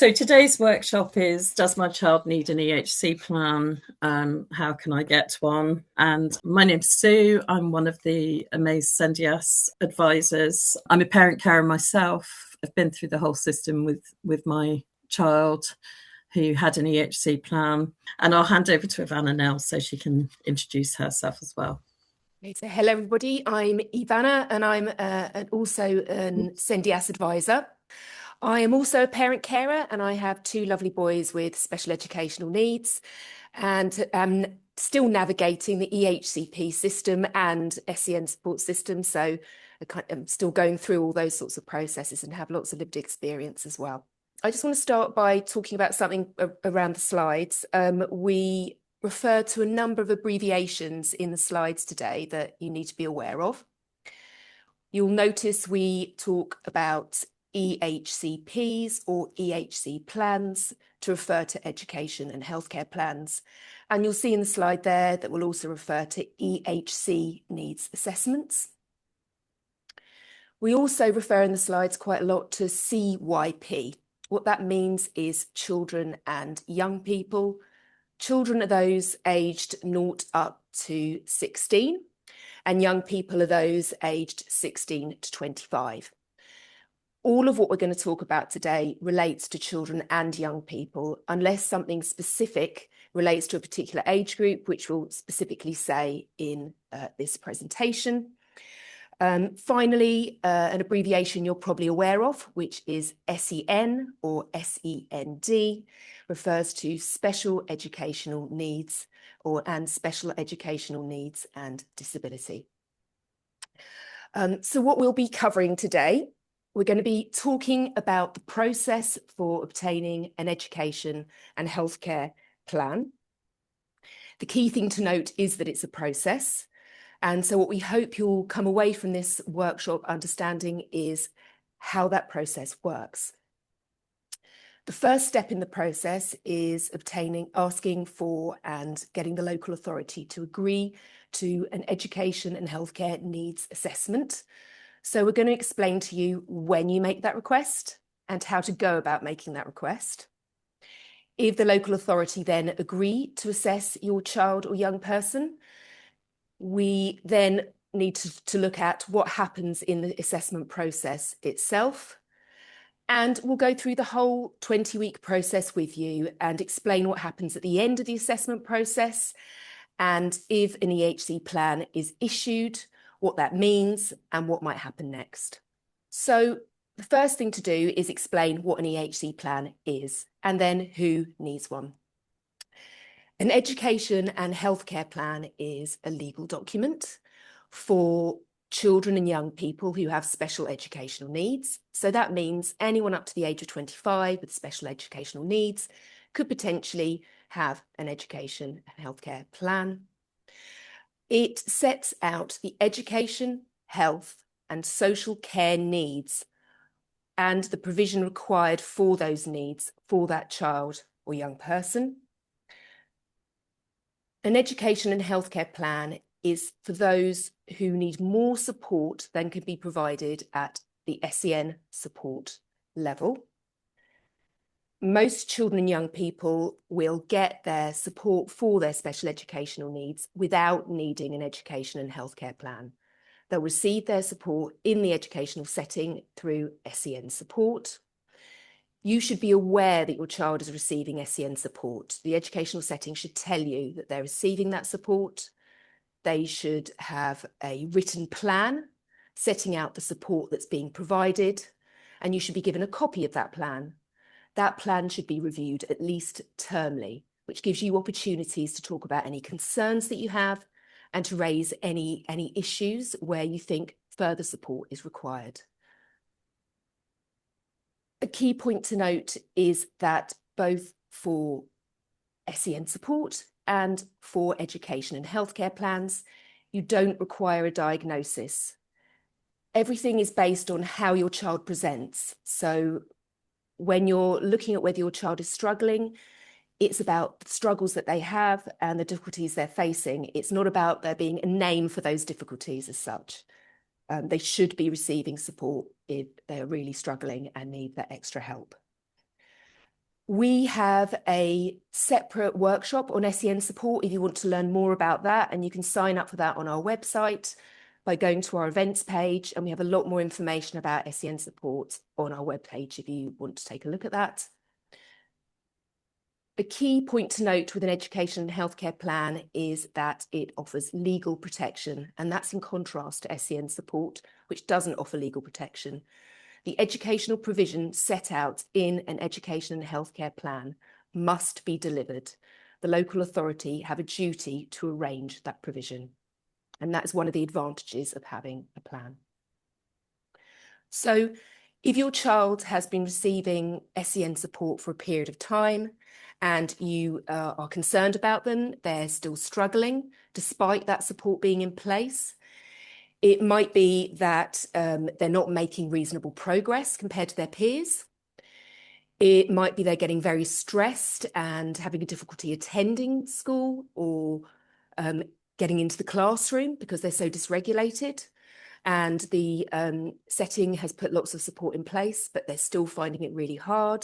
So today's workshop is, does my child need an EHC plan? How can I get one? And my name's Sue. I'm one of the Amaze SENDIASS advisors. I'm a parent carer myself. I've been through the whole system with my child who had an EHC plan. And I'll hand over to Ivana now so she can introduce herself as well. Okay, so hello everybody, I'm Ivana and I'm also an SENDIASS advisor. I am also a parent carer and I have two lovely boys with special educational needs and I'm still navigating the EHCP system and SEN support system, so I'm still going through all those sorts of processes and have lots of lived experience as well. I just want to start by talking about something around the slides. We refer to a number of abbreviations in the slides today that you need to be aware of. You'll notice we talk about EHCPs or EHC plans to refer to education and healthcare plans. And you'll see in the slide there that we'll also refer to EHC needs assessments. We also refer in the slides quite a lot to CYP. What that means is children and young people. Children are those aged 0 up to 16, and young people are those aged 16 to 25. All of what we're going to talk about today relates to children and young people, unless something specific relates to a particular age group, which we'll specifically say in this presentation. Finally, an abbreviation you're probably aware of, which is SEN or SEND, refers to special educational needs and special educational needs and disability. So what we'll be covering today, we're going to be talking about the process for obtaining an education and healthcare plan. The key thing to note is that it's a process. And so what we hope you'll come away from this workshop understanding is how that process works. The first step in the process is asking for and getting the local authority to agree to an education and healthcare needs assessment. So we're going to explain to you when you make that request and how to go about making that request. If the local authority then agree to assess your child or young person, we then need to look at what happens in the assessment process itself. And we'll go through the whole 20-week process with you and explain what happens at the end of the assessment process and if an EHC plan is issued, what that means and what might happen next. So the first thing to do is explain what an EHC plan is and then who needs one. An education and healthcare plan is a legal document for children and young people who have special educational needs. So that means anyone up to the age of 25 with special educational needs could potentially have an education and healthcare plan. It sets out the education, health, and social care needs and the provision required for those needs for that child or young person. An education and healthcare plan is for those who need more support than can be provided at the SEN support level. Most children and young people will get their support for their special educational needs without needing an education and healthcare plan. They'll receive their support in the educational setting through SEN support. You should be aware that your child is receiving SEN support. The educational setting should tell you that they're receiving that support. They should have a written plan setting out the support that's being provided, and you should be given a copy of that plan. That plan should be reviewed at least termly, which gives you opportunities to talk about any concerns that you have and to raise any issues where you think further support is required. A key point to note is that both for SEN support and for education and healthcare plans, you don't require a diagnosis. Everything is based on how your child presents. So when you're looking at whether your child is struggling, it's about the struggles that they have and the difficulties they're facing. It's not about there being a name for those difficulties as such. They should be receiving support if they're really struggling and need that extra help. We have a separate workshop on SEN support if you want to learn more about that, and you can sign up for that on our website by going to our events page, and we have a lot more information about SEN support on our webpage if you want to take a look at that. A key point to note with an education and healthcare plan is that it offers legal protection, and that's in contrast to SEN support, which doesn't offer legal protection. The educational provision set out in an education and healthcare plan must be delivered. The local authority have a duty to arrange that provision, and that is one of the advantages of having a plan. So if your child has been receiving SEN support for a period of time and you are concerned about them, they're still struggling despite that support being in place, it might be that they're not making reasonable progress compared to their peers. It might be they're getting very stressed and having a difficulty attending school or getting into the classroom because they're so dysregulated. And the setting has put lots of support in place, but they're still finding it really hard.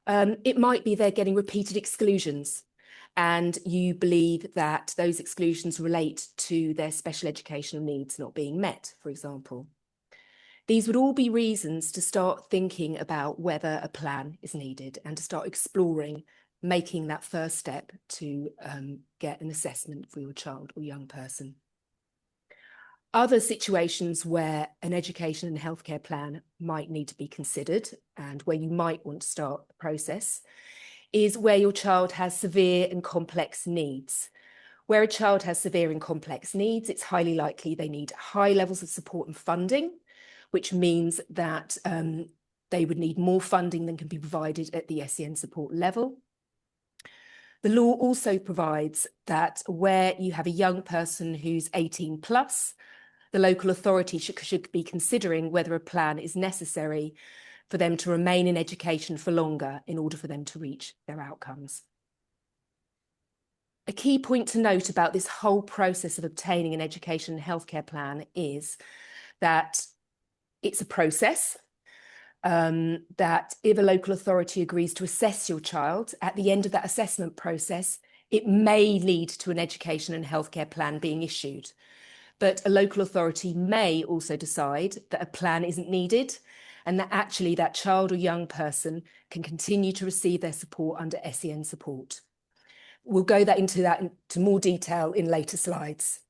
It might be they're getting repeated exclusions, and you believe that those exclusions relate to their special educational needs not being met, for example. These would all be reasons to start thinking about whether a plan is needed and to start exploring making that first step to get an assessment for your child or young person. Other situations where an education and healthcare plan might need to be considered and where you might want to start the process is where your child has severe and complex needs. Where a child has severe and complex needs, it's highly likely they need high levels of support and funding, which means that they would need more funding than can be provided at the SEN support level. The law also provides that where you have a young person who's 18 plus, the local authority should be considering whether a plan is necessary for them to remain in education for longer in order for them to reach their outcomes. A key point to note about this whole process of obtaining an education and healthcare plan is that it's a process, that if a local authority agrees to assess your child, at the end of that assessment process, it may lead to an education and healthcare plan being issued. But a local authority may also decide that a plan isn't needed and that actually that child or young person can continue to receive their support under SEN support. We'll go into more detail in later slides.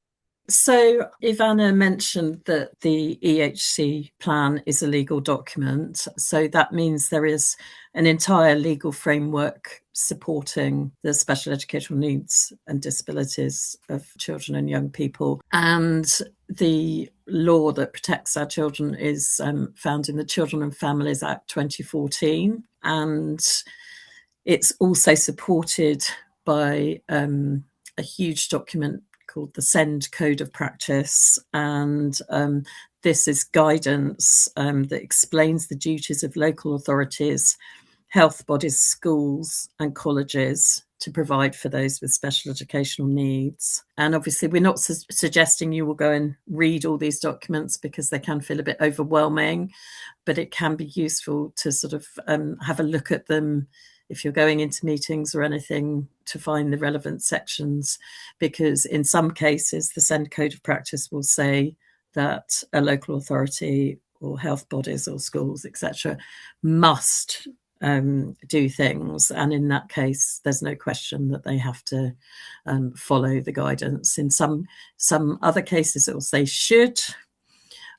So Ivana mentioned that the EHC plan is a legal document. So that means there is an entire legal framework supporting the special educational needs and disabilities of children and young people. And the law that protects our children is found in the Children and Families Act 2014. And it's also supported by a huge document called the SEND Code of Practice, and this is guidance that explains the duties of local authorities, health bodies, schools and colleges to provide for those with special educational needs. And obviously we're not suggesting you will go and read all these documents because they can feel a bit overwhelming, but it can be useful to sort of have a look at them if you're going into meetings or anything to find the relevant sections, because in some cases the SEND Code of Practice will say that a local authority or health bodies or schools, etc., must do things, and in that case there's no question that they have to follow the guidance. In some other cases it will say should,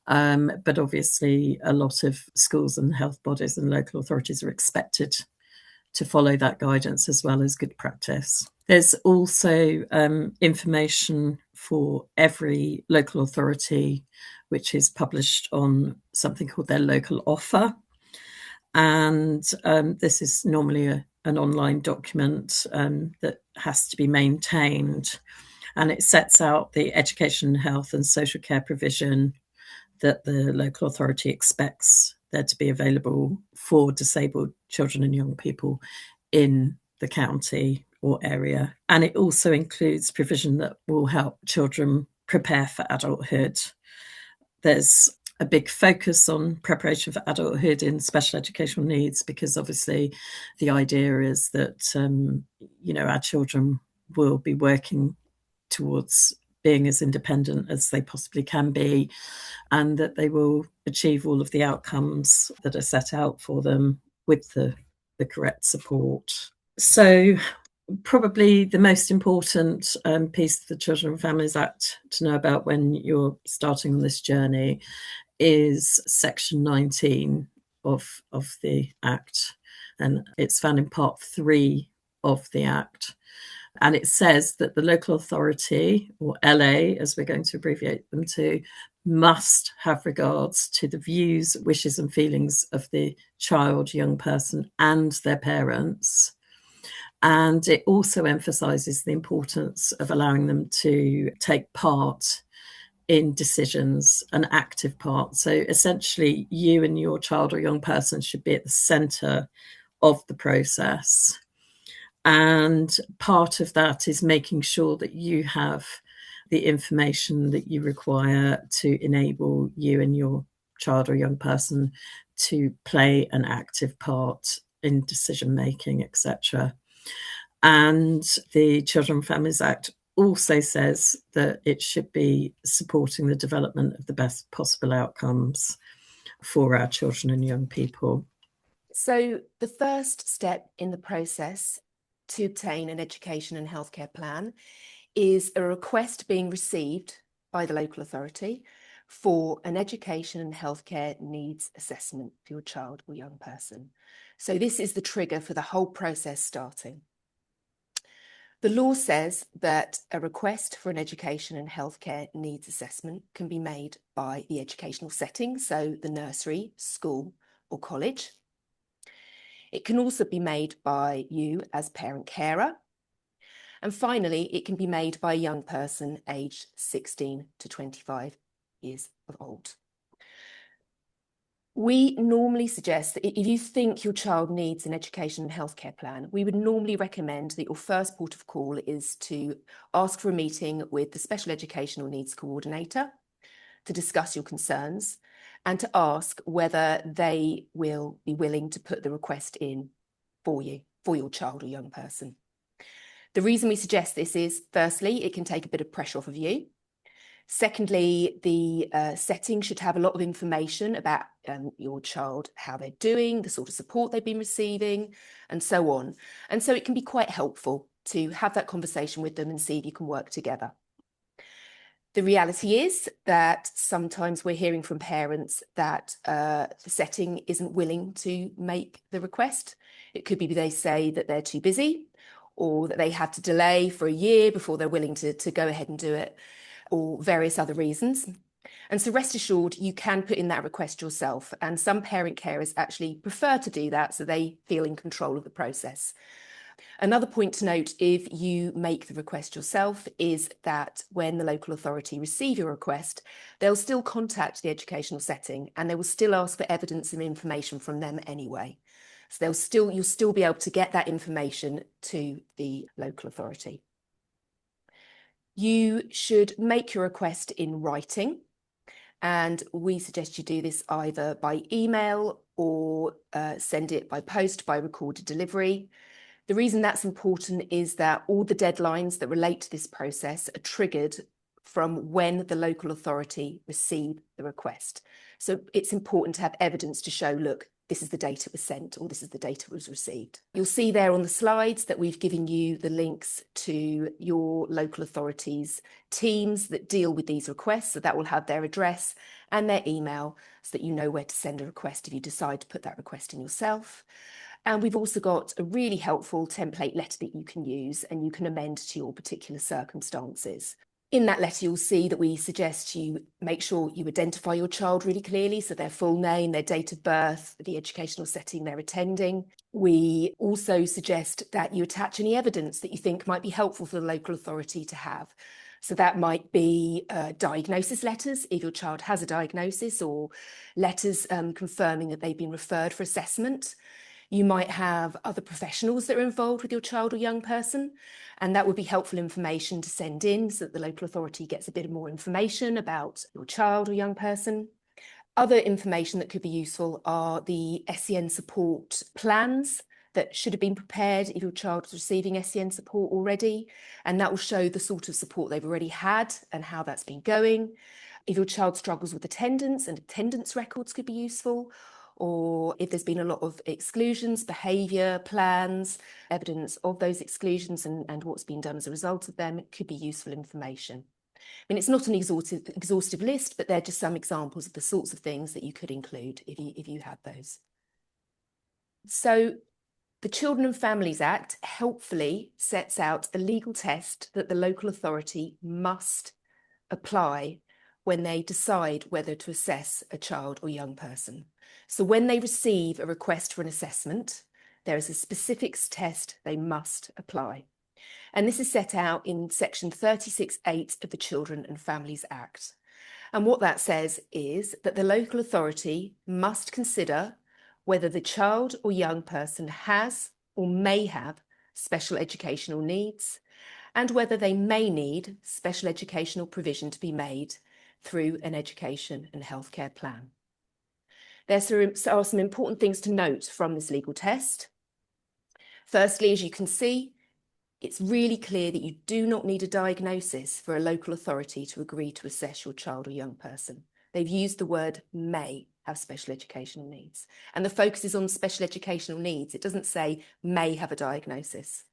but obviously a lot of schools and health bodies and local authorities are expected to follow that guidance as well as good practice. There's also information for every local authority, which is published on something called their local offer. And this is normally an online document that has to be maintained. And it sets out the education, health and social care provision that the local authority expects there to be available for disabled children and young people in the county or area. And it also includes provision that will help children prepare for adulthood. There's a big focus on preparation for adulthood in special educational needs, because obviously the idea is that, our children will be working towards being as independent as they possibly can be, and that they will achieve all of the outcomes that are set out for them with the correct support. So probably the most important piece of the Children and Families Act to know about when you're starting on this journey is section 19 of the Act, and it's found in part 3 of the Act. And it says that the local authority, or LA, as we're going to abbreviate them to, must have regards to the views, wishes, and feelings of the child, young person, and their parents. And it also emphasises the importance of allowing them to take part in decisions, an active part. So essentially, you and your child or young person should be at the centre of the process. And part of that is making sure that you have the information that you require to enable you and your child or young person to play an active part in decision making, etc. And the Children and Families Act also says that it should be supporting the development of the best possible outcomes for our children and young people. So the first step in the process to obtain an education and healthcare plan is a request being received by the local authority for an education and healthcare needs assessment for your child or young person. So this is the trigger for the whole process starting. The law says that a request for an education and healthcare needs assessment can be made by the educational setting, so the nursery, school, or college. It can also be made by you as parent carer. And finally, it can be made by a young person aged 16 to 25 years of old. We normally suggest that if you think your child needs an education and healthcare plan, we would normally recommend that your first port of call is to ask for a meeting with the Special Educational Needs Coordinator to discuss your concerns and to ask whether they will be willing to put the request in for you, for your child or young person. The reason we suggest this is, firstly, it can take a bit of pressure off of you. Secondly, the setting should have a lot of information about your child, how they're doing, the sort of support they've been receiving, and so on. And so it can be quite helpful to have that conversation with them and see if you can work together. The reality is that sometimes we're hearing from parents that the setting isn't willing to make the request. It could be they say that they're too busy, or that they had to delay for a year before they're willing to go ahead and do it, or various other reasons. And so rest assured, you can put in that request yourself. And some parent carers actually prefer to do that so they feel in control of the process. Another point to note, if you make the request yourself, is that when the local authority receive your request, they'll still contact the educational setting and they will still ask for evidence and information from them anyway. So you'll still be able to get that information to the local authority. You should make your request in writing, and we suggest you do this either by email or send it by post by recorded delivery. The reason that's important is that all the deadlines that relate to this process are triggered from when the local authority received the request. So it's important to have evidence to show, look, this is the date it was sent, or this is the date it was received. You'll see there on the slides that we've given you the links to your local authorities' teams that deal with these requests. So that will have their address and their email so that you know where to send a request if you decide to put that request in yourself. And we've also got a really helpful template letter that you can use and you can amend to your particular circumstances. In that letter, you'll see that we suggest you make sure you identify your child really clearly, so their full name, their date of birth, the educational setting they're attending. We also suggest that you attach any evidence that you think might be helpful for the local authority to have. So that might be diagnosis letters, if your child has a diagnosis, or letters confirming that they've been referred for assessment. You might have other professionals that are involved with your child or young person, and that would be helpful information to send in so that the local authority gets a bit more information about your child or young person. Other information that could be useful are the SEN support plans that should have been prepared if your child was receiving SEN support already, and that will show the sort of support they've already had and how that's been going. If your child struggles with attendance, and attendance records could be useful, or if there's been a lot of exclusions, behaviour plans, evidence of those exclusions and what's been done as a result of them, it could be useful information. I mean, it's not an exhaustive list, but they're just some examples of the sorts of things that you could include if you had those. So the Children and Families Act helpfully sets out a legal test that the local authority must apply when they decide whether to assess a child or young person. So when they receive a request for an assessment, there is a specific test they must apply. And this is set out in section 36(8) of the Children and Families Act. And what that says is that the local authority must consider whether the child or young person has or may have special educational needs, and whether they may need special educational provision to be made through an education and healthcare plan. There are some important things to note from this legal test. Firstly, as you can see, it's really clear that you do not need a diagnosis for a local authority to agree to assess your child or young person. They've used the word may have special educational needs. And the focus is on special educational needs. It doesn't say may have a diagnosis.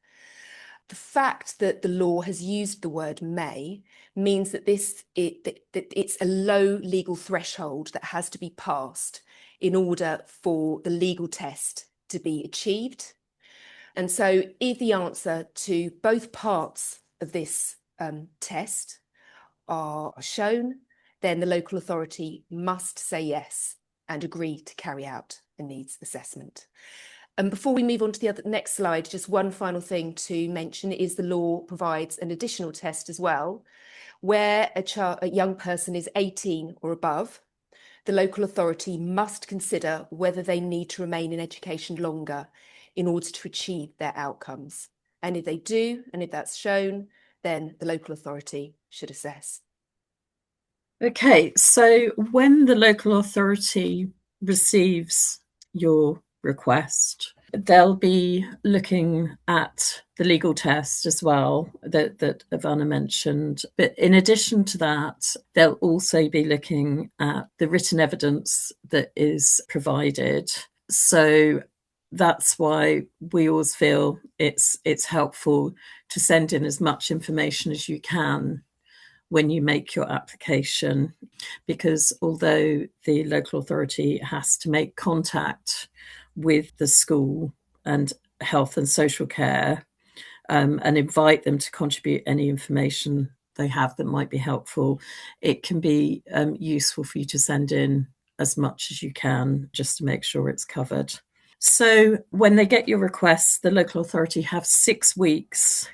The fact that the law has used the word may means that it's a low legal threshold that has to be passed in order for the legal test to be achieved. And so if the answer to both parts of this test are shown, then the local authority must say yes and agree to carry out a needs assessment. And before we move on to the next slide, just one final thing to mention is the law provides an additional test as well, where a young person is 18 or above. The local authority must consider whether they need to remain in education longer in order to achieve their outcomes. And if they do, and if that's shown, then the local authority should assess. Okay, so when the local authority receives your request, they'll be looking at the legal test as well that Ivana mentioned. But in addition to that, they'll also be looking at the written evidence that is provided. So that's why we always feel it's helpful to send in as much information as you can when you make your application, because although the local authority has to make contact with the school and health and social care and invite them to contribute any information they have that might be helpful, it can be useful for you to send in as much as you can just to make sure it's covered. So when they get your requests, the local authority have 6 weeks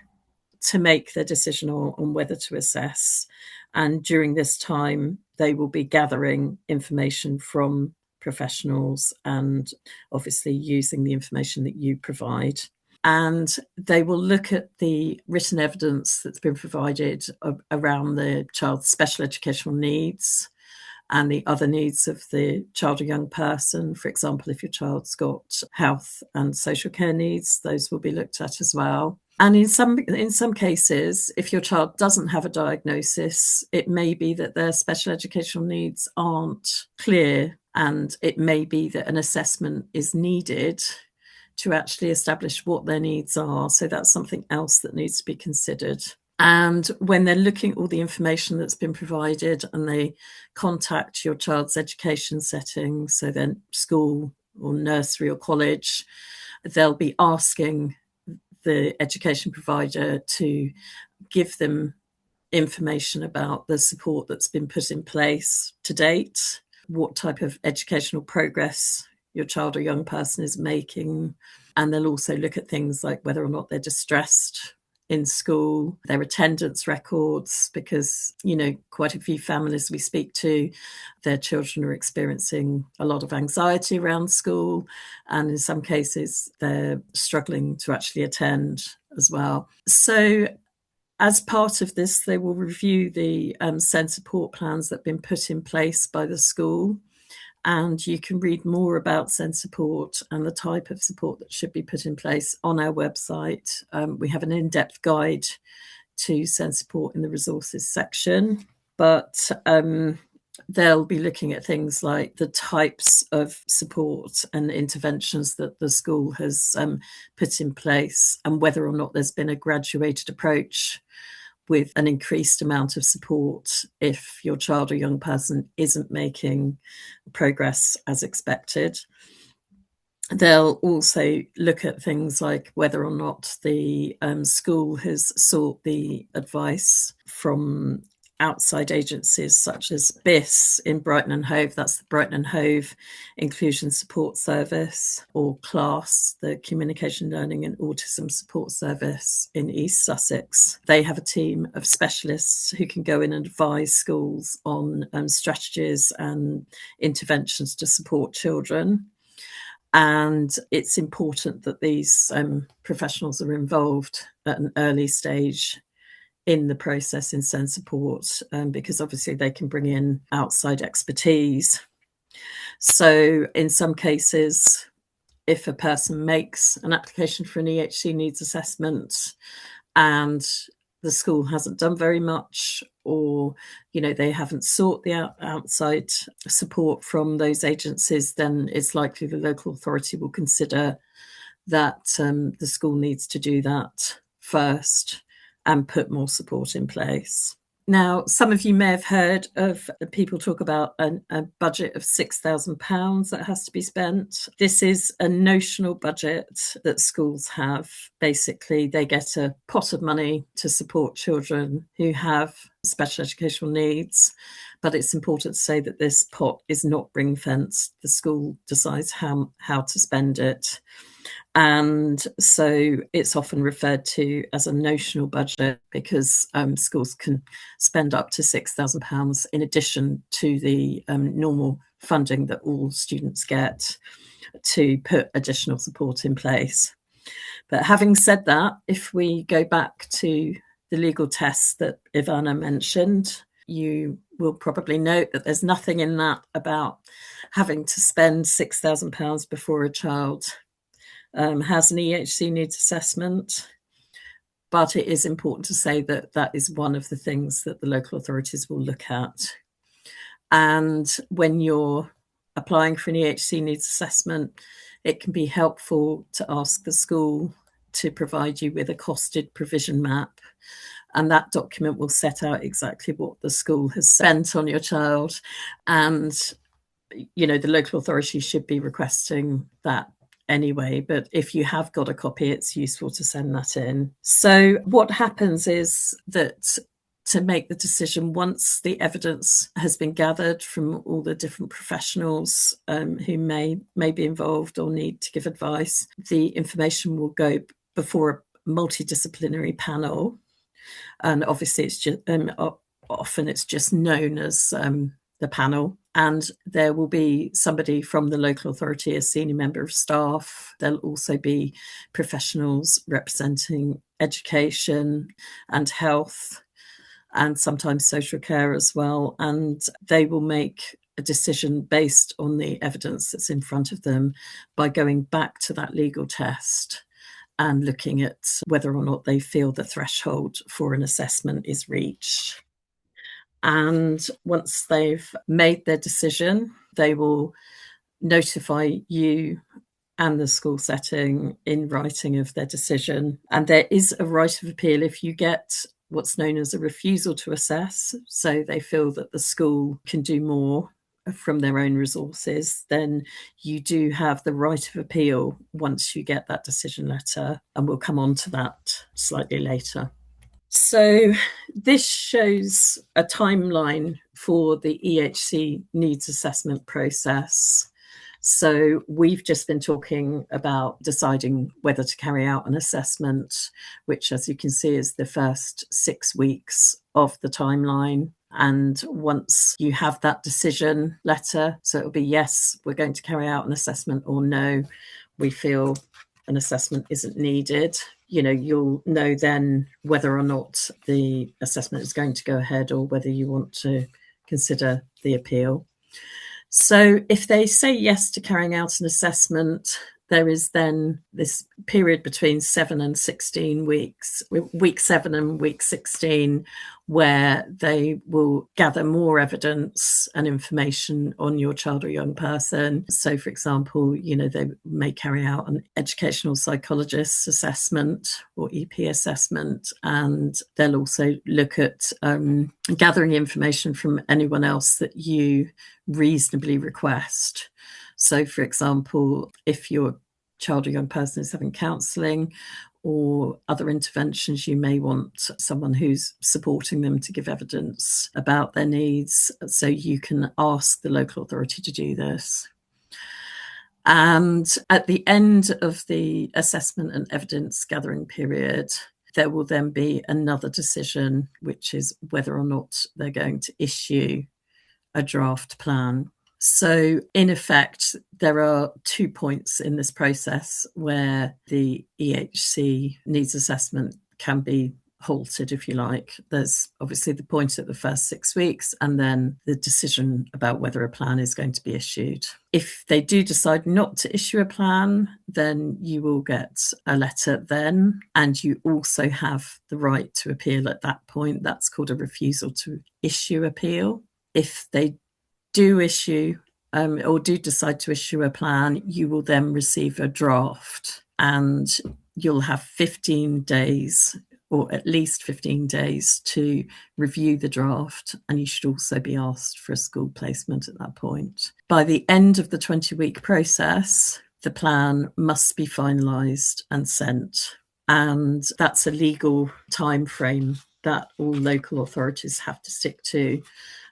to make their decision on whether to assess. And during this time, they will be gathering information from professionals and obviously using the information that you provide. And they will look at the written evidence that's been provided around the child's special educational needs and the other needs of the child or young person. For example, if your child's got health and social care needs, those will be looked at as well. And in some cases, if your child doesn't have a diagnosis, it may be that their special educational needs aren't clear, and it may be that an assessment is needed to actually establish what their needs are. So that's something else that needs to be considered. And when they're looking at all the information that's been provided and they contact your child's education setting, so then school or nursery or college, they'll be asking the education provider to give them information about the support that's been put in place to date, what type of educational progress your child or young person is making. And they'll also look at things like whether or not they're distressed in school, their attendance records, because, quite a few families we speak to, their children are experiencing a lot of anxiety around school. And in some cases, they're struggling to actually attend as well. So as part of this, they will review the SEND support plans that have been put in place by the school. And you can read more about SEND support and the type of support that should be put in place on our website. We have an in-depth guide to SEND support in the resources section, but they'll be looking at things like the types of support and interventions that the school has put in place, and whether or not there's been a graduated approach with an increased amount of support if your child or young person isn't making progress as expected. They'll also look at things like whether or not the school has sought the advice from outside agencies such as BIS in Brighton and Hove, that's the Brighton and Hove Inclusion Support Service, or CLASS, the Communication, Learning and Autism Support Service in East Sussex. They have a team of specialists who can go in and advise schools on strategies and interventions to support children. And it's important that these professionals are involved at an early stage in the process in SEND support, because obviously they can bring in outside expertise. So in some cases, if a person makes an application for an EHC needs assessment and the school hasn't done very much, or they haven't sought the outside support from those agencies, then it's likely the local authority will consider that the school needs to do that first and put more support in place. Now, some of you may have heard of people talk about a budget of £6,000 that has to be spent. This is a notional budget that schools have. Basically, they get a pot of money to support children who have special educational needs. But it's important to say that this pot is not ring-fenced. The school decides how to spend it. And so it's often referred to as a notional budget because schools can spend up to £6,000 in addition to the normal funding that all students get to put additional support in place. But having said that, if we go back to the legal tests that Ivana mentioned, you will probably note that there's nothing in that about having to spend £6,000 before a child has an EHC needs assessment. But it is important to say that that is one of the things that the local authorities will look at. And when you're applying for an EHC needs assessment, it can be helpful to ask the school to provide you with a costed provision map. And that document will set out exactly what the school has spent on your child. And, the local authority should be requesting that anyway, but if you have got a copy, it's useful to send that in. So what happens is that to make the decision, once the evidence has been gathered from all the different professionals who may be involved or need to give advice, the information will go before a multidisciplinary panel. And obviously it's just often it's just known as the panel. And there will be somebody from the local authority, a senior member of staff. There'll also be professionals representing education and health and sometimes social care as well. And they will make a decision based on the evidence that's in front of them by going back to that legal test and looking at whether or not they feel the threshold for an assessment is reached. And once they've made their decision, they will notify you and the school setting in writing of their decision. And there is a right of appeal if you get what's known as a refusal to assess. So they feel that the school can do more from their own resources, then you do have the right of appeal once you get that decision letter. And we'll come on to that slightly later. So this shows a timeline for the EHC needs assessment process. So we've just been talking about deciding whether to carry out an assessment, which, as you can see, is the first 6 weeks of the timeline. And once you have that decision letter, so it'll be yes, we're going to carry out an assessment, or no, we feel an assessment isn't needed. You'll know then whether or not the assessment is going to go ahead or whether you want to consider the appeal. So if they say yes to carrying out an assessment, there is then this period between 7 and 16 weeks, week 7 and week 16, where they will gather more evidence and information on your child or young person. So, for example, they may carry out an educational psychologist assessment or EP assessment, and they'll also look at gathering information from anyone else that you reasonably request. So, for example, if your child or young person is having counselling or other interventions, you may want someone who's supporting them to give evidence about their needs. So you can ask the local authority to do this. And at the end of the assessment and evidence gathering period, there will then be another decision, which is whether or not they're going to issue a draft plan. So, in effect, there are 2 points in this process where the EHC needs assessment can be halted, if you like. There's obviously the point at the first 6 weeks, and then the decision about whether a plan is going to be issued. If they do decide not to issue a plan, then you will get a letter then, and you also have the right to appeal at that point. That's called a refusal to issue appeal. If they do issue or do decide to issue a plan, you will then receive a draft, and you'll have 15 days or at least 15 days to review the draft, and you should also be asked for a school placement at that point. By the end of the 20-week process, the plan must be finalised and sent, and that's a legal time frame that all local authorities have to stick to.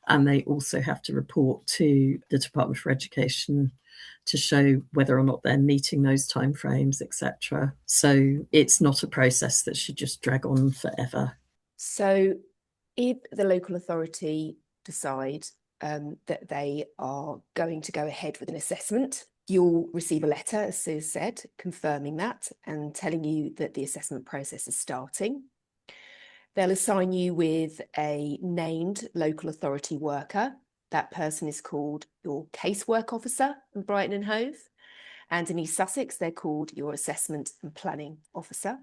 And they also have to report to the Department for Education to show whether or not they're meeting those timeframes, etc. So it's not a process that should just drag on forever. So if the local authority decide that they are going to go ahead with an assessment, you'll receive a letter, as Sue said, confirming that and telling you that the assessment process is starting. They'll assign you with a named local authority worker. That person is called your casework officer in Brighton and Hove. And in East Sussex, they're called your assessment and planning officer.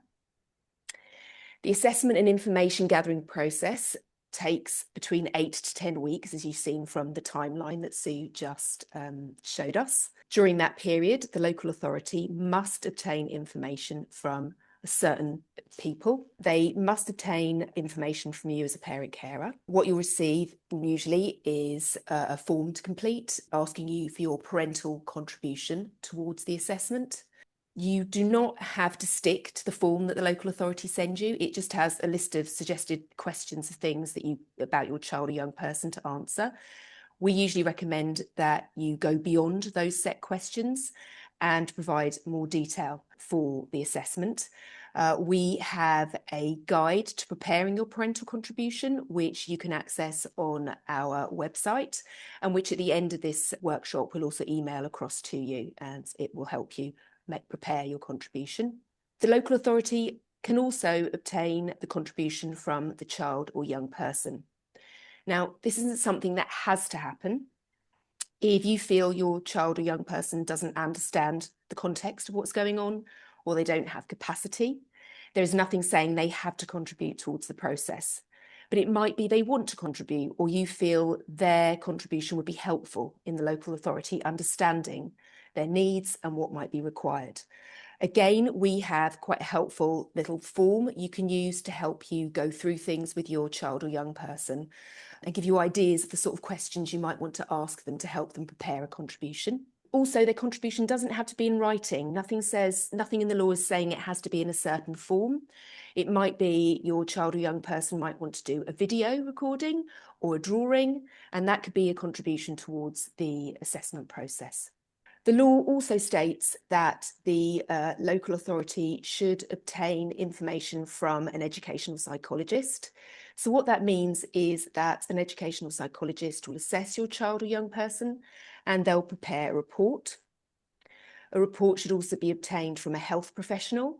The assessment and information gathering process takes between 8 to 10 weeks, as you've seen from the timeline that Sue just showed us. During that period, the local authority must obtain information from certain people. They must obtain information from you as a parent carer. What you'll receive usually is a form to complete asking you for your parental contribution towards the assessment. You do not have to stick to the form that the local authority sends you. It just has a list of suggested questions of things about your child or young person to answer. We usually recommend that you go beyond those set questions and provide more detail for the assessment. We have a guide to preparing your parental contribution, which you can access on our website, and which at the end of this workshop we'll also email across to you, and it will help you prepare your contribution. The local authority can also obtain the contribution from the child or young person. Now, this isn't something that has to happen. If you feel your child or young person doesn't understand the context of what's going on, or they don't have capacity, there is nothing saying they have to contribute towards the process. But it might be they want to contribute, or you feel their contribution would be helpful in the local authority understanding their needs and what might be required. Again, we have quite a helpful little form you can use to help you go through things with your child or young person and give you ideas of the sort of questions you might want to ask them to help them prepare a contribution. Also, their contribution doesn't have to be in writing. Nothing in the law is saying it has to be in a certain form. It might be your child or young person might want to do a video recording or a drawing, and that could be a contribution towards the assessment process. The law also states that the local authority should obtain information from an educational psychologist. So what that means is that an educational psychologist will assess your child or young person and they'll prepare a report. A report should also be obtained from a health professional.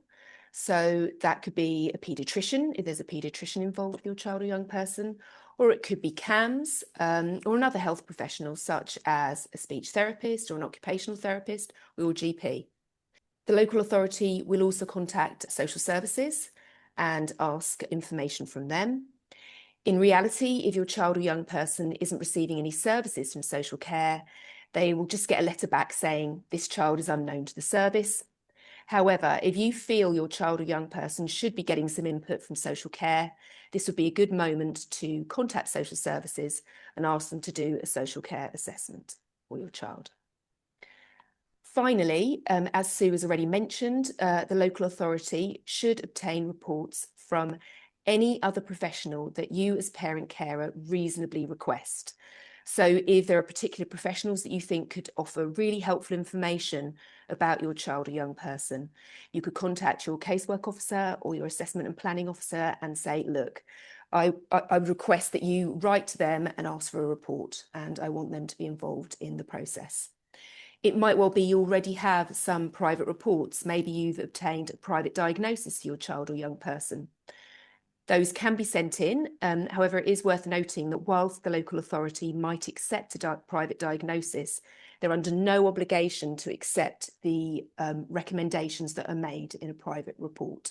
So that could be a paediatrician, if there's a paediatrician involved with your child or young person, or it could be CAMHS or another health professional such as a speech therapist or an occupational therapist or your GP. The local authority will also contact social services and ask information from them. In reality, if your child or young person isn't receiving any services from social care, they will just get a letter back saying this child is unknown to the service. However, if you feel your child or young person should be getting some input from social care, this would be a good moment to contact social services and ask them to do a social care assessment for your child. Finally, as Sue has already mentioned, the local authority should obtain reports from any other professional that you as parent carer reasonably request. So if there are particular professionals that you think could offer really helpful information about your child or young person, you could contact your casework officer or your assessment and planning officer and say, look, I would request that you write to them and ask for a report, and I want them to be involved in the process. It might well be you already have some private reports. Maybe you've obtained a private diagnosis for your child or young person. Those can be sent in. However, it is worth noting that whilst the local authority might accept a private diagnosis, they're under no obligation to accept the recommendations that are made in a private report.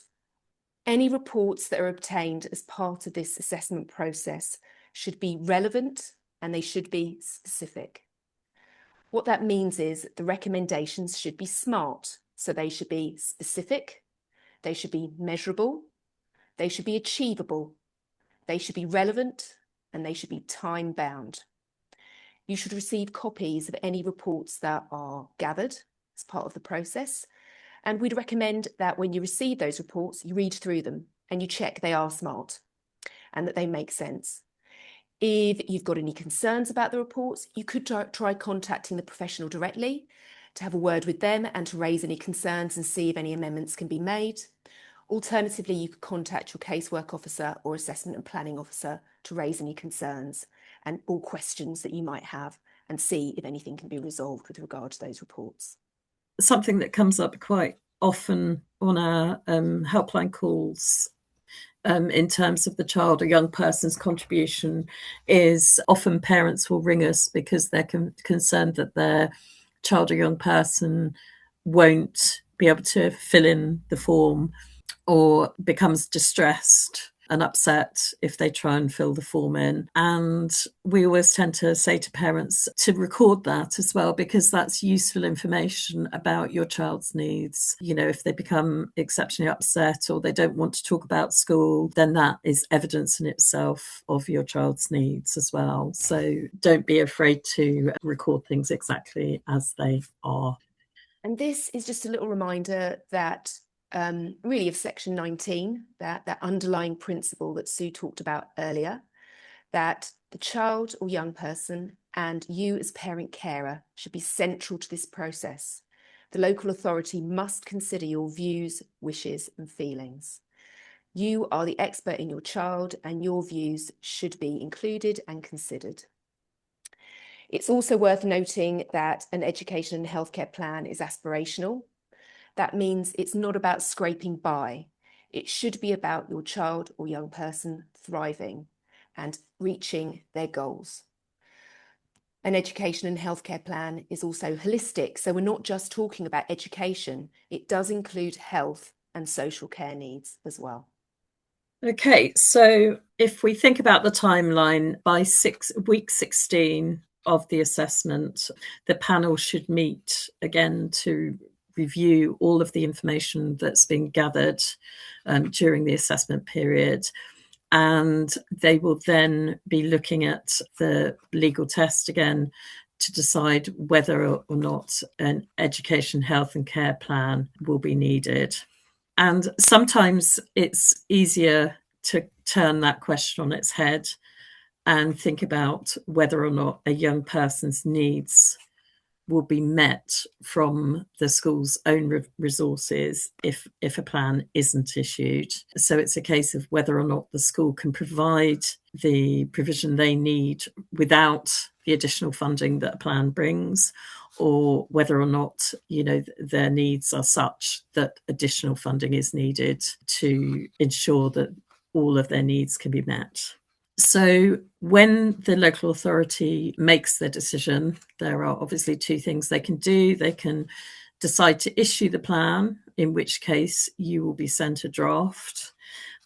Any reports that are obtained as part of this assessment process should be relevant and they should be specific. What that means is the recommendations should be SMART. So they should be specific, they should be measurable, they should be achievable, they should be relevant, and they should be time-bound. You should receive copies of any reports that are gathered as part of the process. And we'd recommend that when you receive those reports, you read through them and you check they are SMART and that they make sense. If you've got any concerns about the reports, you could try contacting the professional directly to have a word with them and to raise any concerns and see if any amendments can be made. Alternatively, you could contact your casework officer or assessment and planning officer to raise any concerns and all questions that you might have and see if anything can be resolved with regard to those reports. Something that comes up quite often on our helpline calls in terms of the child or young person's contribution is often parents will ring us because they're concerned that their child or young person won't be able to fill in the form or becomes distressed and upset if they try and fill the form in. And we always tend to say to parents to record that as well, because that's useful information about your child's needs. You know, if they become exceptionally upset or they don't want to talk about school, then that is evidence in itself of your child's needs as well. So don't be afraid to record things exactly as they are. And this is just a little reminder that really of section 19, that underlying principle that Sue talked about earlier, that the child or young person and you as parent carer should be central to this process. The local authority must consider your views, wishes and feelings. You are the expert in your child and your views should be included and considered. It's also worth noting that an education and healthcare plan is aspirational. That means it's not about scraping by. It should be about your child or young person thriving and reaching their goals. An education and healthcare plan is also holistic. So we're not just talking about education. It does include health and social care needs as well. Okay, so if we think about the timeline, by week 16 of the assessment, the panel should meet again to review all of the information that's been gathered during the assessment period. And they will then be looking at the legal test again to decide whether or not an education, health and care plan will be needed. And sometimes it's easier to turn that question on its head and think about whether or not a young person's needs will be met from the school's own resources if a plan isn't issued. So it's a case of whether or not the school can provide the provision they need without the additional funding that a plan brings, or whether or not, you know, their needs are such that additional funding is needed to ensure that all of their needs can be met. So when the local authority makes their decision, there are obviously two things they can do. They can decide to issue the plan, in which case you will be sent a draft.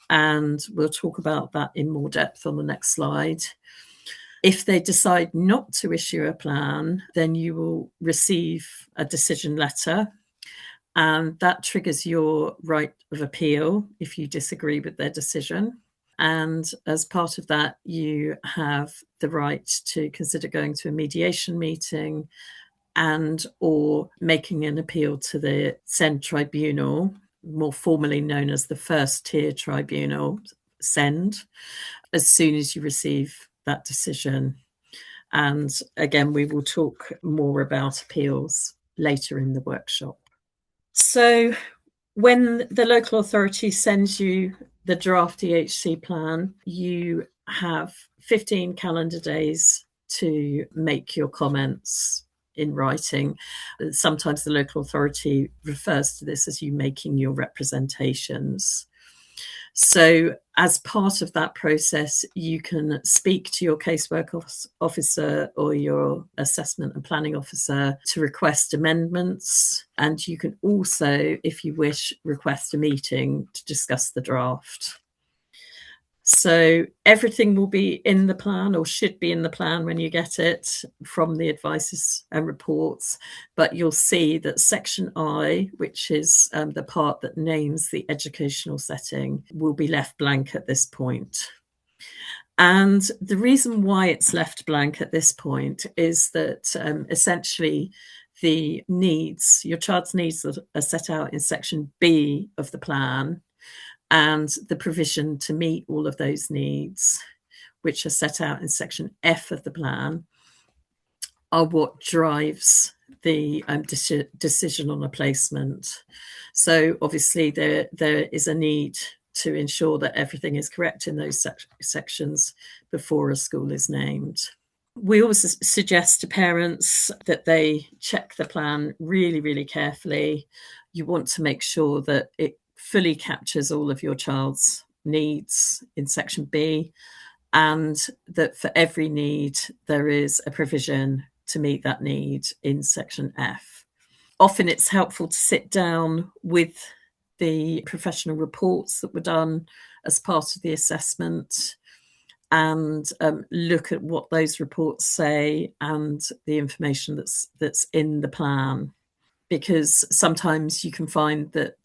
And we'll talk about that in more depth on the next slide. If they decide not to issue a plan, then you will receive a decision letter, and that triggers your right of appeal if you disagree with their decision. And as part of that, you have the right to consider going to a mediation meeting and or making an appeal to the SEND tribunal, more formally known as the first tier tribunal, SEND, as soon as you receive that decision. And again, we will talk more about appeals later in the workshop. So when the local authority sends you the draft EHC plan, you have 15 calendar days to make your comments in writing. Sometimes the local authority refers to this as you making your representations. So as part of that process, you can speak to your casework officer or your assessment and planning officer to request amendments. And you can also, if you wish, request a meeting to discuss the draft. So everything will be in the plan, or should be in the plan when you get it from the advices and reports. But you'll see that section I, which is the part that names the educational setting, will be left blank at this point. And the reason why it's left blank at this point is that essentially the needs, your child's needs, are set out in section B of the plan, and the provision to meet all of those needs, which are set out in section F of the plan, are what drives the decision on a placement. So obviously there is a need to ensure that everything is correct in those sections before a school is named. We also suggest to parents that they check the plan really, really carefully. You want to make sure that it fully captures all of your child's needs in section B, and that for every need there is a provision to meet that need in section F. Often it's helpful to sit down with the professional reports that were done as part of the assessment and look at what those reports say and the information that's in the plan, because sometimes you can find that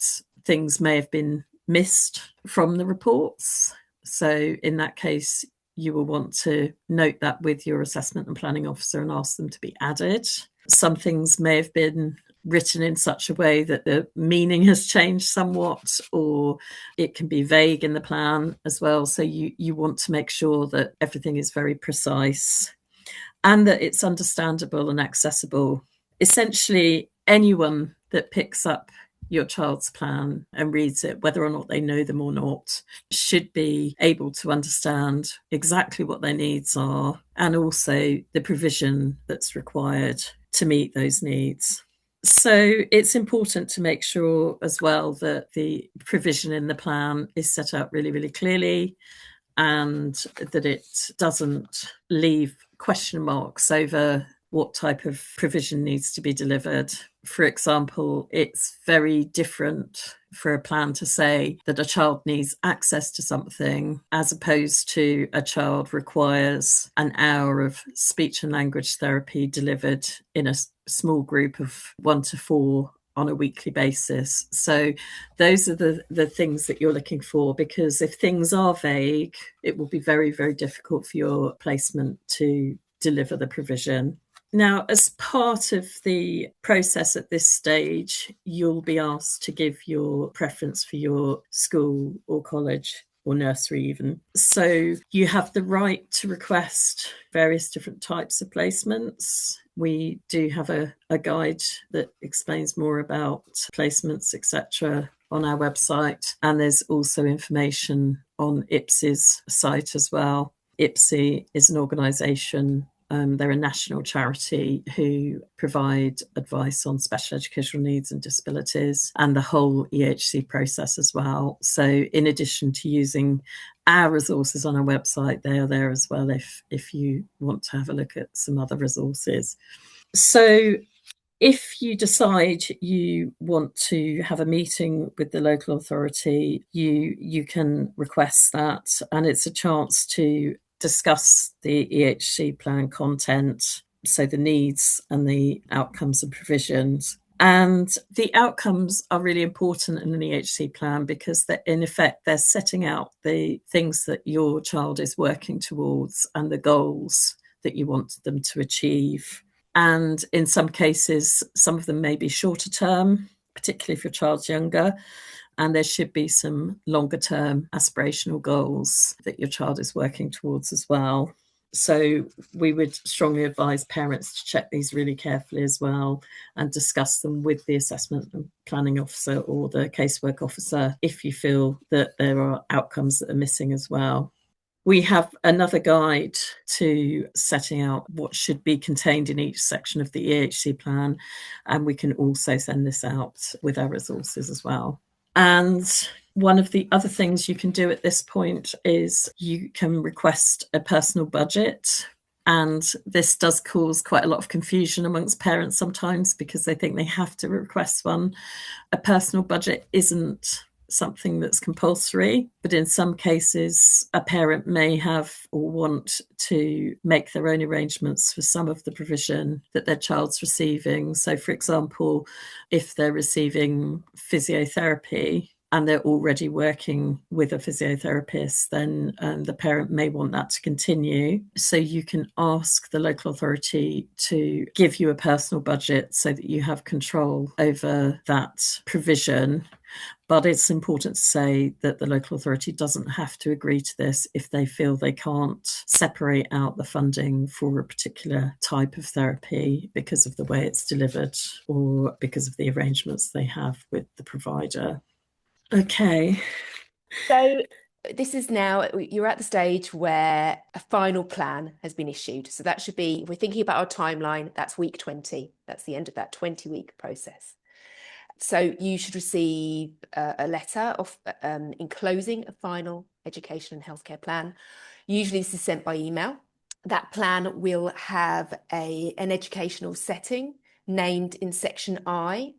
things may have been missed from the reports. So in that case, you will want to note that with your assessment and planning officer and ask them to be added. Some things may have been written in such a way that the meaning has changed somewhat, or it can be vague in the plan as well. So you want to make sure that everything is very precise and that it's understandable and accessible. Essentially, anyone that picks up your child's plan and reads it, whether or not they know them or not, should be able to understand exactly what their needs are and also the provision that's required to meet those needs. So it's important to make sure as well that the provision in the plan is set out really, really clearly, and that it doesn't leave question marks over what type of provision needs to be delivered. For example, it's very different for a plan to say that a child needs access to something as opposed to a child requires an hour of speech and language therapy delivered in a small group of 1 to 4 on a weekly basis. So those are the things that you're looking for, because if things are vague, it will be very, very difficult for your placement to deliver the provision. Now, as part of the process at this stage, you'll be asked to give your preference for your school or college or nursery even. So you have the right to request various different types of placements. We do have a guide that explains more about placements, etc., on our website. And there's also information on IPSI's site as well. IPSI is an organisation They're a national charity who provide advice on special educational needs and disabilities and the whole EHC process as well. So in addition to using our resources on our website, they are there as well if you want to have a look at some other resources. So if you decide you want to have a meeting with the local authority, you can request that, and it's a chance to discuss the EHC plan content, so the needs and the outcomes and provisions. And the outcomes are really important in an EHC plan because in effect, they're setting out the things that your child is working towards and the goals that you want them to achieve. And in some cases, some of them may be shorter term, particularly if your child's younger. And there should be some longer term aspirational goals that your child is working towards as well. So we would strongly advise parents to check these really carefully as well and discuss them with the assessment and planning officer or the casework officer if you feel that there are outcomes that are missing as well. We have another guide to setting out what should be contained in each section of the EHC plan, and we can also send this out with our resources as well. And one of the other things you can do at this point is you can request a personal budget. And this does cause quite a lot of confusion amongst parents sometimes because they think they have to request one. A personal budget isn't something that's compulsory, but in some cases a parent may have or want to make their own arrangements for some of the provision that their child's receiving. So for example, if they're receiving physiotherapy and they're already working with a physiotherapist, then the parent may want that to continue. So you can ask the local authority to give you a personal budget so that you have control over that provision. But it's important to say that the local authority doesn't have to agree to this if they feel they can't separate out the funding for a particular type of therapy because of the way it's delivered or because of the arrangements they have with the provider. Okay. So this is now, you're at the stage where a final plan has been issued. So that should be, if we're thinking about our timeline, that's week 20. That's the end of that 20-week process. So you should receive a letter enclosing a final education and healthcare plan. Usually this is sent by email. That plan will have an educational setting named in section I,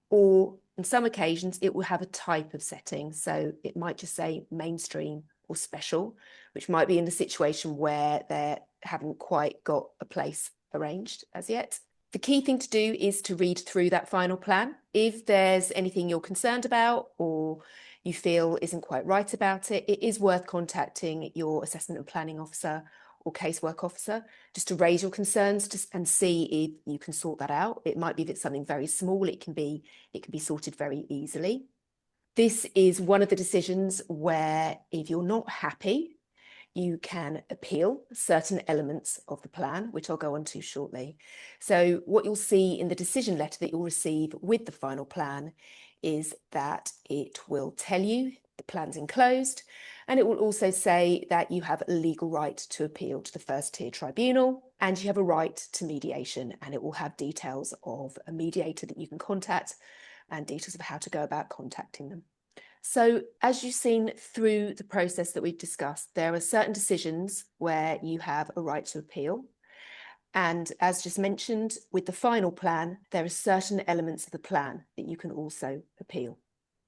or on some occasions it will have a type of setting. So it might just say mainstream or special, which might be in the situation where they haven't quite got a place arranged as yet. The key thing to do is to read through that final plan. If there's anything you're concerned about or you feel isn't quite right about it, it is worth contacting your assessment and planning officer or casework officer just to raise your concerns and see if you can sort that out. It might be that it's something very small, it can be sorted very easily. This is one of the decisions where if you're not happy, you can appeal certain elements of the plan, which I'll go on to shortly. So what you'll see in the decision letter that you'll receive with the final plan is that it will tell you the plan's enclosed, and it will also say that you have a legal right to appeal to the first tier tribunal, and you have a right to mediation, and it will have details of a mediator that you can contact and details of how to go about contacting them. So as you've seen through the process that we've discussed, there are certain decisions where you have a right to appeal. And as just mentioned, with the final plan, there are certain elements of the plan that you can also appeal.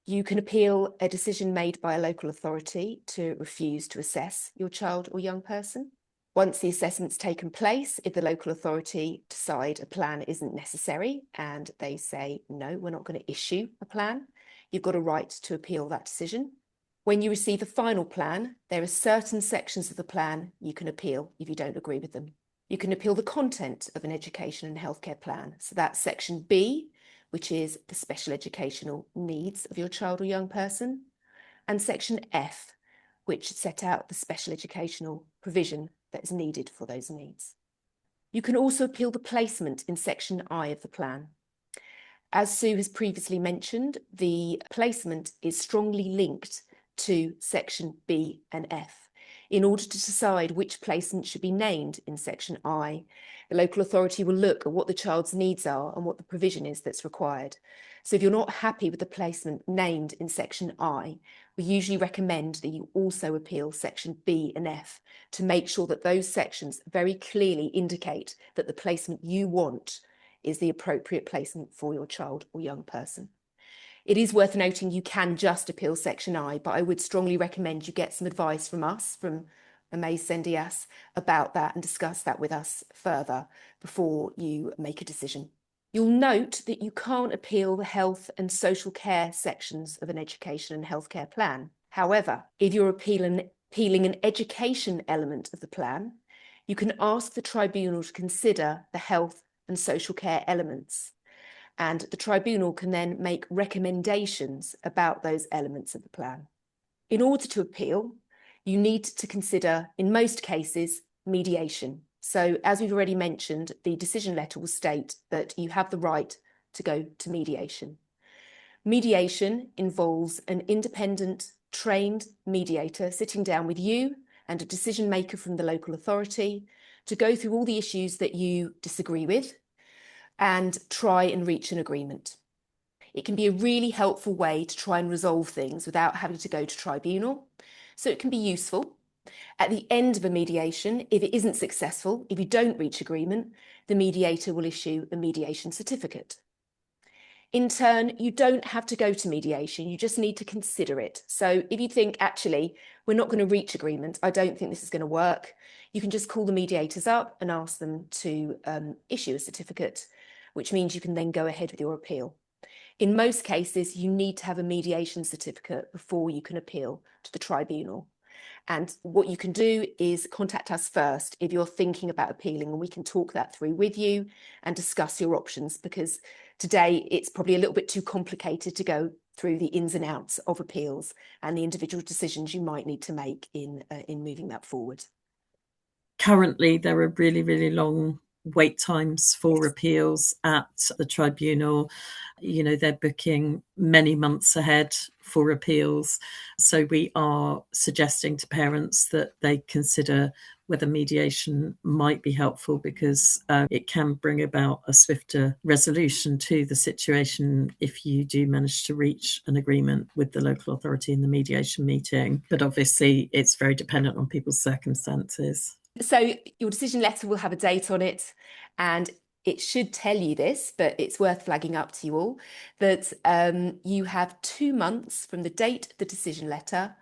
You can appeal a decision made by a local authority to refuse to assess your child or young person. Once the assessment's taken place, if the local authority decide a plan isn't necessary and they say, no, we're not going to issue a plan, you've got a right to appeal that decision. When you receive a final plan, there are certain sections of the plan you can appeal if you don't agree with them. You can appeal the content of an education and healthcare plan. So that's section B, which is the special educational needs of your child or young person, and section F, which set out the special educational provision that is needed for those needs. You can also appeal the placement in section I of the plan. As Sue has previously mentioned, the placement is strongly linked to section B and F. In order to decide which placement should be named in section I, the local authority will look at what the child's needs are and what the provision is that's required. So if you're not happy with the placement named in section I, we usually recommend that you also appeal section B and F to make sure that those sections very clearly indicate that the placement you want is the appropriate placement for your child or young person. It is worth noting you can just appeal section I, but I would strongly recommend you get some advice from us, from Amaze SENDIASS, about that and discuss that with us further before you make a decision. You'll note that you can't appeal the health and social care sections of an education and healthcare plan. However, if you're appealing an education element of the plan, you can ask the tribunal to consider the health and social care elements. And the tribunal can then make recommendations about those elements of the plan. In order to appeal, you need to consider, in most cases, mediation. So as we've already mentioned, the decision letter will state that you have the right to go to mediation. Mediation involves an independent, trained mediator sitting down with you and a decision maker from the local authority to go through all the issues that you disagree with and try and reach an agreement. It can be a really helpful way to try and resolve things without having to go to tribunal, so it can be useful. At the end of a mediation, if it isn't successful, if you don't reach agreement, the mediator will issue a mediation certificate. In turn, you don't have to go to mediation, you just need to consider it. So if you think, actually, we're not going to reach agreement, I don't think this is going to work, you can just call the mediators up and ask them to issue a certificate, which means you can then go ahead with your appeal. In most cases, you need to have a mediation certificate before you can appeal to the tribunal. And what you can do is contact us first if you're thinking about appealing, and we can talk that through with you and discuss your options, because today it's probably a little bit too complicated to go through the ins and outs of appeals and the individual decisions you might need to make in moving that forward. Currently, there are really, really long wait times for appeals at the tribunal. You know, they're booking many months ahead for appeals. So we are suggesting to parents that they consider whether mediation might be helpful, because it can bring about a swifter resolution to the situation if you do manage to reach an agreement with the local authority in the mediation meeting. But obviously, it's very dependent on people's circumstances. So your decision letter will have a date on it, and it should tell you this, but it's worth flagging up to you all, that you have 2 months from the date of the decision letter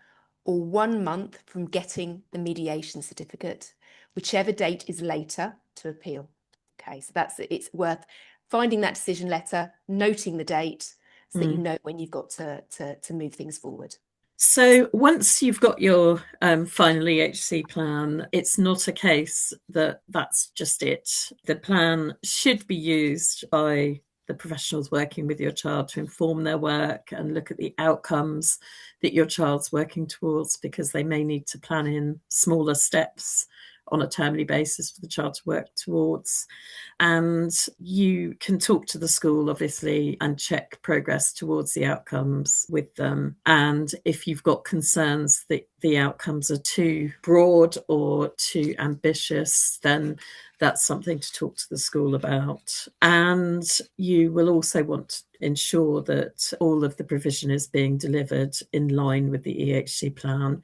or 1 month from getting the mediation certificate, whichever date is later, to appeal. Okay, so it's worth finding that decision letter, noting the date, so that you know when you've got to move things forward. So once you've got your final EHC plan, it's not a case that that's just it. The plan should be used by the professionals working with your child to inform their work and look at the outcomes that your child's working towards, because they may need to plan in smaller steps on a termly basis for the child to work towards. And you can talk to the school, obviously, and check progress towards the outcomes with them. And if you've got concerns that the outcomes are too broad or too ambitious, then that's something to talk to the school about. And you will also want to ensure that all of the provision is being delivered in line with the EHC plan.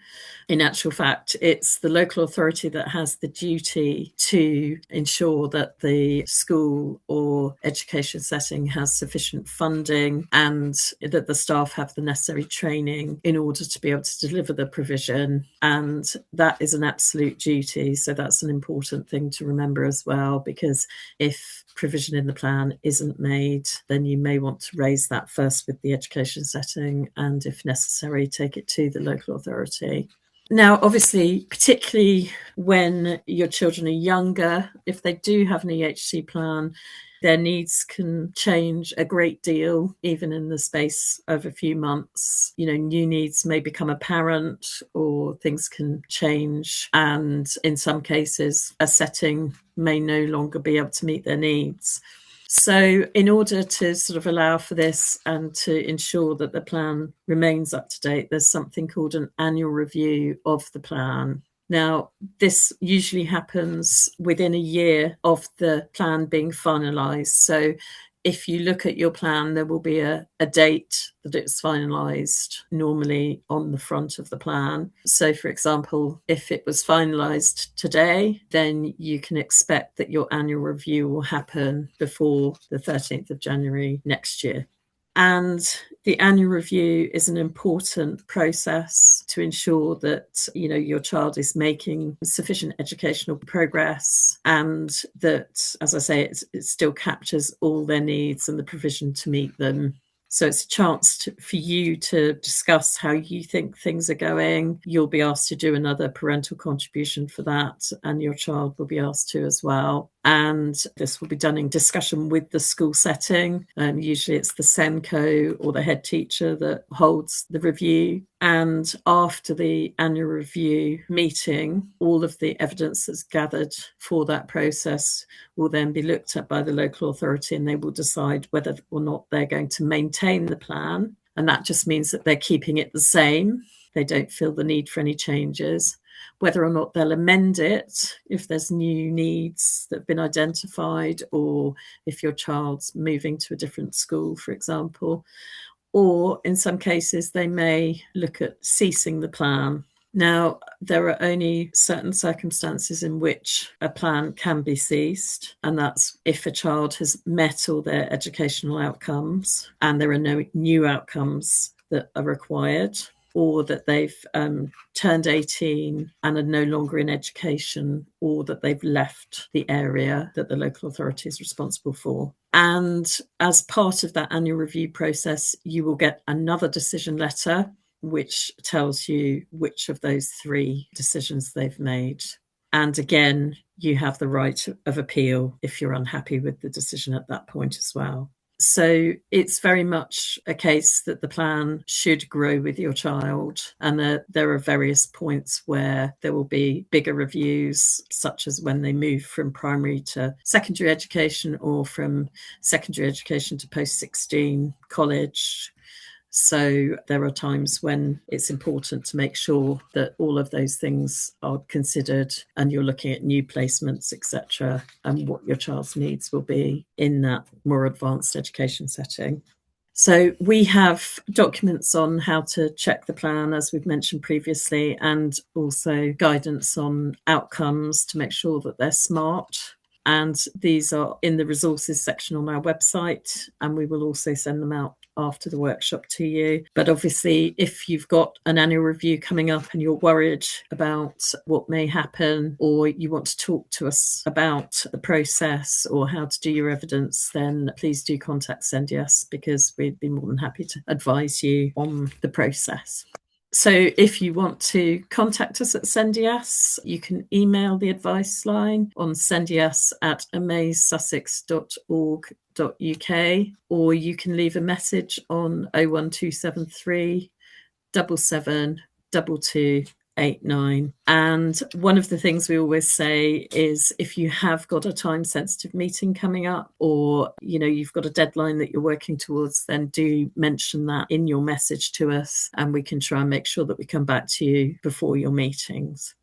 In actual fact, it's the local authority that has the duty to ensure that the school or education setting has sufficient funding and that the staff have the necessary training in order to be able to deliver the provision. And that is an absolute duty. So that's an important thing to remember as well, because if provision in the plan isn't made, then you may want to raise that first with the education setting, and if necessary, take it to the local authority. Now, obviously, particularly when your children are younger, if they do have an EHC plan, their needs can change a great deal, even in the space of a few months. You know, new needs may become apparent or things can change. And in some cases, a setting may no longer be able to meet their needs. So in order to sort of allow for this and to ensure that the plan remains up to date, there's something called an annual review of the plan. Now, this usually happens within a year of the plan being finalised. So if you look at your plan, there will be a date that it's finalised, normally on the front of the plan. So, for example, if it was finalised today, then you can expect that your annual review will happen before the 13th of January next year. And the annual review is an important process to ensure that, you know, your child is making sufficient educational progress, and that, as I say, it still captures all their needs and the provision to meet them. So it's a chance for you to discuss how you think things are going. You'll be asked to do another parental contribution for that, and your child will be asked to as well. And this will be done in discussion with the school setting. Usually it's the SENCO or the head teacher that holds the review. And after the annual review meeting, all of the evidence that's gathered for that process will then be looked at by the local authority, and they will decide whether or not they're going to maintain the plan. And that just means that they're keeping it the same. They don't feel the need for any changes. Whether or not they'll amend it if there's new needs that have been identified, or if your child's moving to a different school, for example. Or in some cases, they may look at ceasing the plan. Now, there are only certain circumstances in which a plan can be ceased, and that's if a child has met all their educational outcomes and there are no new outcomes that are required, or that they've turned 18 and are no longer in education, or that they've left the area that the local authority is responsible for. And as part of that annual review process, you will get another decision letter, which tells you which of those 3 decisions they've made. And again, you have the right of appeal if you're unhappy with the decision at that point as well. So it's very much a case that the plan should grow with your child. And there are various points where there will be bigger reviews, such as when they move from primary to secondary education, or from secondary education to post-16 college. So there are times when it's important to make sure that all of those things are considered, and you're looking at new placements, etc., and what your child's needs will be in that more advanced education setting. So we have documents on how to check the plan, as we've mentioned previously, and also guidance on outcomes to make sure that they're smart. And these are in the resources section on our website, and we will also send them out after the workshop to you. But obviously, if you've got an annual review coming up and you're worried about what may happen, or you want to talk to us about the process or how to do your evidence, then please do contact SENDIASS, because we'd be more than happy to advise you on the process. So if you want to contact us at SENDIASS, you can email the advice line on sendiass@amazesussex.org.uk, or you can leave a message on 01273 77 2289. And one of the things we always say is, if you have got a time sensitive meeting coming up, or you've got a deadline that you're working towards, then do mention that in your message to us, and we can try and make sure that we come back to you before your meetings.